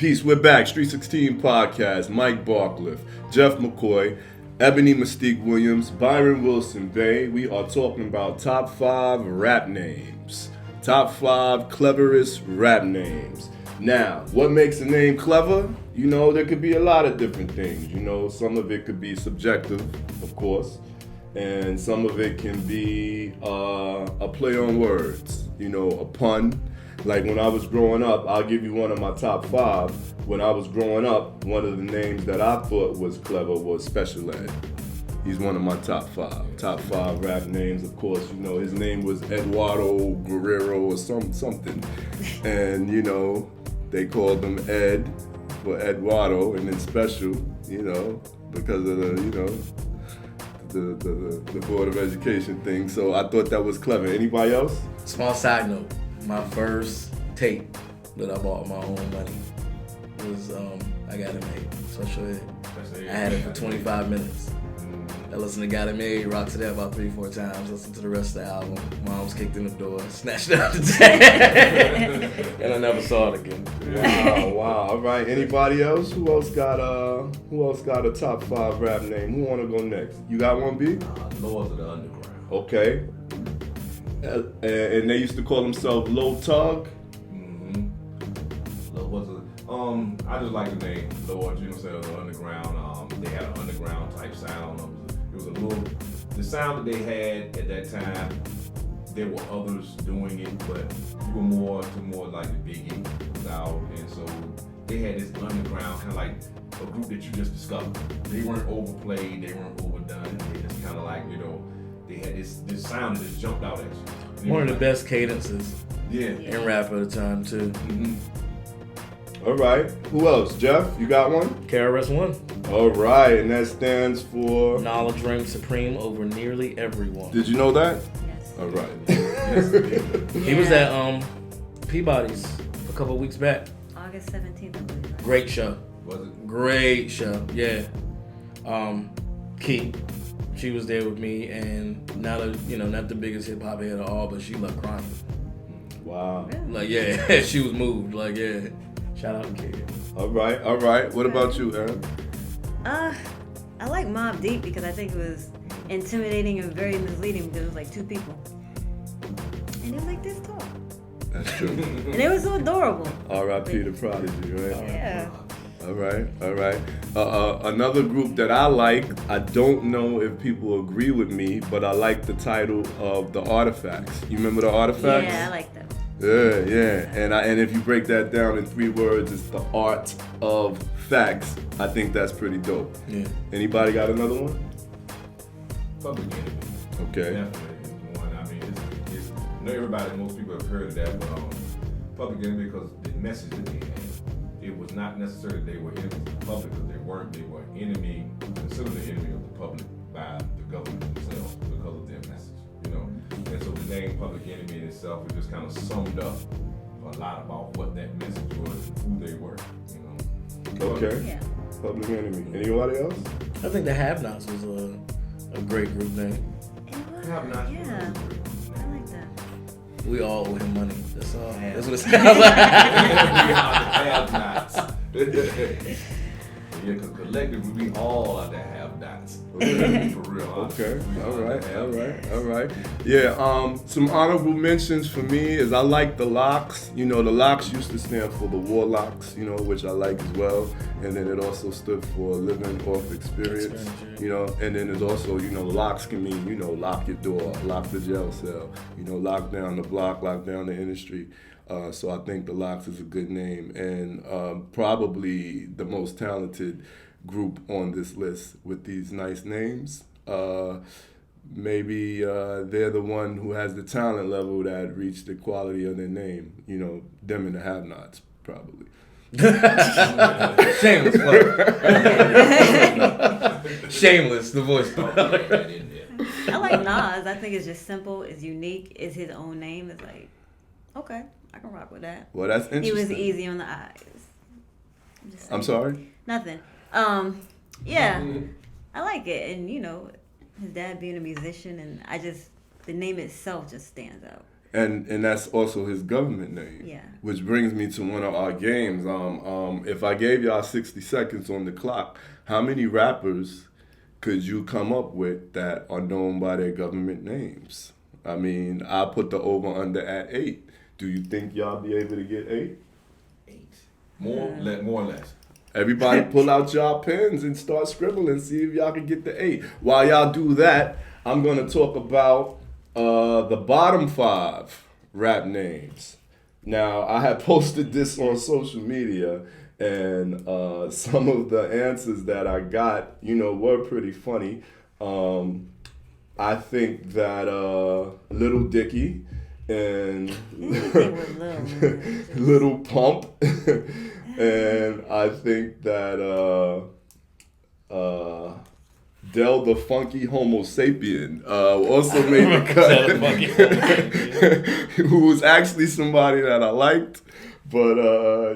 Peace, we're back. Street 16 Podcast. Mike Barclift, Jeff McCOY, Ebony Mystique Williams, Byron Wilson Bay. We are talking about top 5 rap names. Top 5 cleverest rap names. Now, what makes a name clever? You know, there could be a lot of different things. You know, some of it could be subjective, of course, and some of it can be a play on words, you know, a pun. Like when I was growing up, I'll give you one of my top 5. When I was growing up, one of the names that I thought was clever was Special Ed. He's one of my top 5. Top 5 rap names, of course. You know, his name was Eduardo Guerrero or something. And, you know, they called him Ed for Eduardo, and then Special, you know, because of the, you know, the Board of Education thing. So I thought that was clever. Anybody else? Small side note. My first tape that I bought with my own money was I Got It Made. Special Ed. I had it for 25 minutes. I listened to Got It Made, rocked to that about 3-4 times, listened to the rest of the album. Mom's kicked in the door, snatched it out the tape, and I never saw it again. Wow. All right. Anybody else? Who else got a top 5 rap name? Who wanna go next? You got one, B? Lords of the Underground. Okay. And they used to call themselves Low Tug. I just like the name Lords, you know what I'm saying, the Underground. They had an underground type sound. It was a little, the sound that they had at that time, there were others doing it, but you were more like the Biggie was out, and so they had this underground kind of like a group that you just discovered. They weren't overplayed, they weren't overdone. They just kind of like, you know, they had this sound that just jumped out at you. One of the best cadences in rap at the time, too. Mm-hmm. All right. Who else? Jeff, you got one? KRS-One. All right, and that stands for? Knowledge reigns supreme over nearly everyone. Did you know that? Yes. All right. Yes, He was at Peabody's a couple of weeks back. August 17th, I believe. Right? Great show. Was it? Great show, yeah. Key, she was there with me, and not the biggest hip hop head at all, but she loved crying. Wow. Really? Like, yeah, she was moved. Like, yeah. Shout out to Key. All right. What about you, Aaron? I like Mobb Deep because I think it was intimidating and very misleading because it was like 2 people. And it was like this tall. That's true. And it was so adorable. R.I.P. the Prodigy, right? Yeah. All right. Another group that I like, I don't know if people agree with me, but I like the title of the Artifacts. You remember the Artifacts? Yeah, I like that. Yeah. And if you break that down in 3 words, it's the art of facts. I think that's pretty dope. Yeah. Anybody got another one? Public Enemy. Okay. Definitely is the one. I mean, it's most people have heard of that, but Public Enemy, because the message that they had, it was not necessarily they were enemies of the public, because they weren't. They were considered the enemy of the public by the government themselves because of their message, you know. And so the name Public Enemy in itself, it just kind of summed up a lot about what that message was and who they were, you know. Okay. Yeah. Public Enemy. Anybody else? I think the Have-Nots was a great group name. Have-Nots. Yeah. I like that. We all owe him money. That's all. Yeah. That's what it sounds like. Have-nots. Yeah, because collectively we all are the have-nots. For real. Okay. All right. Yeah. Some honorable mentions for me is I like the Locks. You know, the Locks used to stand for the Warlocks, you know, which I like as well. And then it also stood for Living Off Experience. You know, and then there's also, you know, locks can mean, you know, lock your door, lock the jail cell, you know, lock down the block, lock down the industry. So I think the Locks is a good name, and probably the most talented group on this list with these nice names. Maybe they're the one who has the talent level that reached the quality of their name. You know, them and the Have-Nots, probably. Shameless plug. Shameless, the voice. I like Nas. I think it's just simple. It's unique. It's his own name. It's like, okay, I can rock with that. Well, that's interesting. He was easy on the eyes. I'm sorry? Nothing. Yeah, I like it. And, you know, his dad being a musician, and the name itself just stands out. And that's also his government name. Yeah. Which brings me to one of our games. If I gave y'all 60 seconds on the clock, how many rappers could you come up with that are known by their government names? I mean, I put the over-under at 8. Do you think y'all be able to get 8? 8. More or less. Everybody pull out y'all pens and start scribbling, see if y'all can get the 8. While y'all do that, I'm going to talk about the bottom 5 rap names. Now, I had posted this on social media, and some of the answers that I got, were pretty funny. I think that Little Dicky and Little Pump, and I think that Del the Funky Homo Sapien also made the cut. Who was actually somebody that I liked. But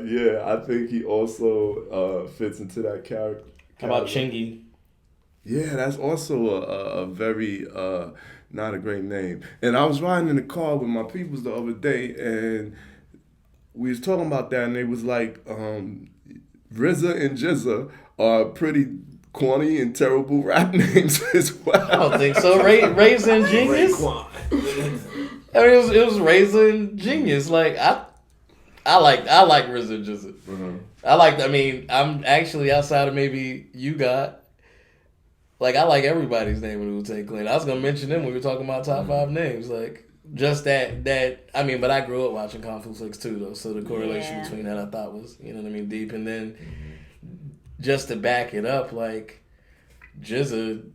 yeah, I think he also fits into that character. How about Chingy? Yeah, that's also a very not a great name. And I was riding in the car with my peoples the other day, and we was talking about that, and they was like, RZA and Jizza are pretty corny and terrible rap names as well. I don't think so. Raisin Genius. I mean, it was Raisin Genius. Like I like RZA and Jizza. Mm-hmm. I'm actually outside of maybe you got. Like, I like everybody's name in Wu-Tang Clan. I was going to mention them when we were talking about top 5 names. Like, just that, but I grew up watching Kung Fu Flicks too, though. So the correlation between that I thought was, deep. And then just to back it up, like, Jizza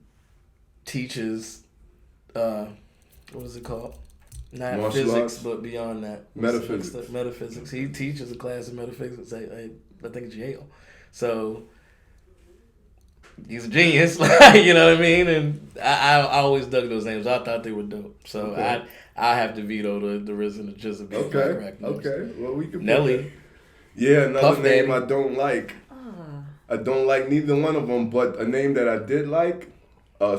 teaches, what is it called? Not martial physics, arts? But beyond that. Metaphysics. Metaphysics. He teaches a class of metaphysics at, I think it's Yale. So he's a genius, you know what I mean? And I always dug those names. I thought they were dope. So okay. I have to veto the RZA and the Jizza. Okay. Well, we can Nelly. Yeah, another Puff name Daddy. I don't like. I don't like neither one of them, but a name that I did like,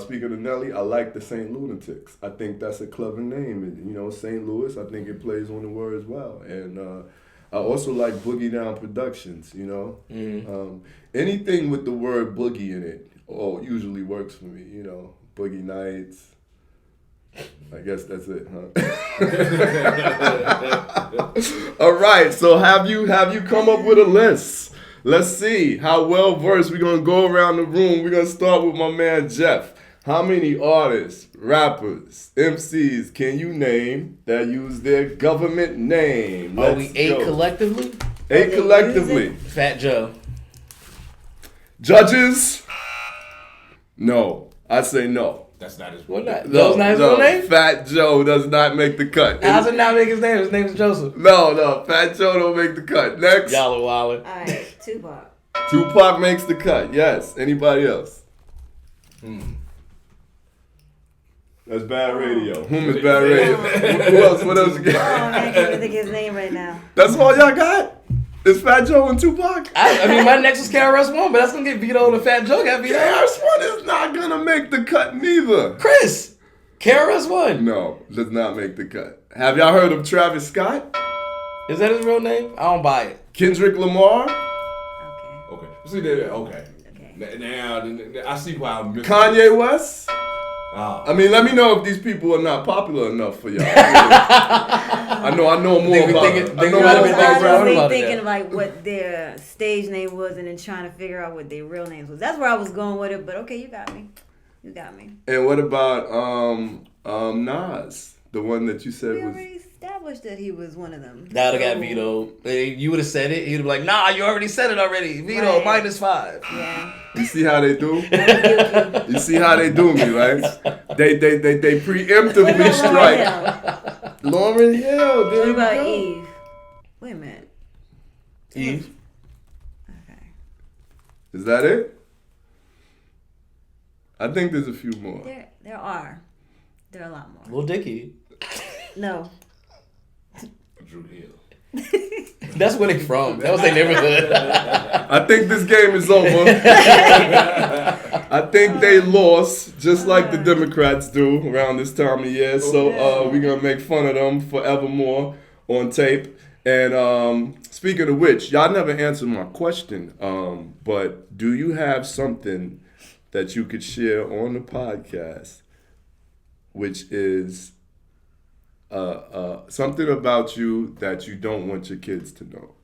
speaking of Nelly, I like the St. Lunatics. I think that's a clever name. St. Louis, I think it plays on the word as well. And I also like Boogie Down Productions, Mm-hmm. Anything with the word boogie in it usually works for me, Boogie Nights. I guess that's it, huh? All right, so have you come up with a list? Let's see how well versed we're going to go around the room. We're going to start with my man Jeff. How many artists, rappers, MCs can you name that use their government name? Are we 8 collectively? 8 collectively. Fat Joe. Judges? No. I say no. That's not his What real not? name. That's not his real name? Fat Joe does not make the cut. How does it not make his name? His name is Joseph. No, Fat Joe don't make the cut. Next. Y'all are wildin'. All right, Tupac. Tupac makes the cut. Yes. Anybody else? That's bad radio. Is bad radio. Who else? What else? I can't even think of his name right now. That's all y'all got? Is Fat Joe and Tupac? I mean, my next was KRS-One, but that's gonna get vetoed. The Fat Joe got vetoed. KRS-One is not gonna make the cut neither. Chris, KRS-One. No, does not make the cut. Have y'all heard of Travis Scott? Is that his real name? I don't buy it. Kendrick Lamar? Okay. See that? Okay. Now I see why I'm missing. Kanye West? Oh. I mean, let me know if these people are not popular enough for y'all. I know more about it. think I know we might have more been about thinking it. Thinking like what their stage name was and then trying to figure out what their real names was. That's where I was going with it, but okay, you got me. And what about Nas? The one that you said We was... already established that he was one of them. That would have got vetoed. You would have said it. He'd be like, nah, you already said it already. Veto, Right. -5. Yeah. You see how they do? You see how they do me, right? They preemptively strike. Lauryn Hill. There What you about go. Eve? Wait a minute. Eve. Okay. Is that it? I think there's a few more. There are. There are a lot more. Lil Dicky. No. Drew Hill. That's where they from. That was their neighborhood. I think this game is over. I think they lost, just like the Democrats do around this time of year. So we're going to make fun of them forevermore on tape. And speaking of which, y'all never answered my question. But do you have something that you could share on the podcast, which is something about you that you don't want your kids to know?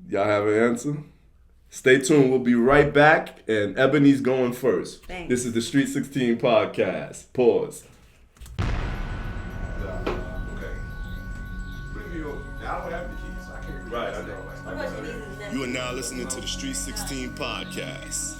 Y'all have an answer? Stay tuned. We'll be right back. And Ebony's going first. Thanks. This is the Street 16 podcast. Pause. Okay. Preview. Now I don't have the keys. I can't read. Right, I know. How much of these is You are now listening to the Street 16 podcast.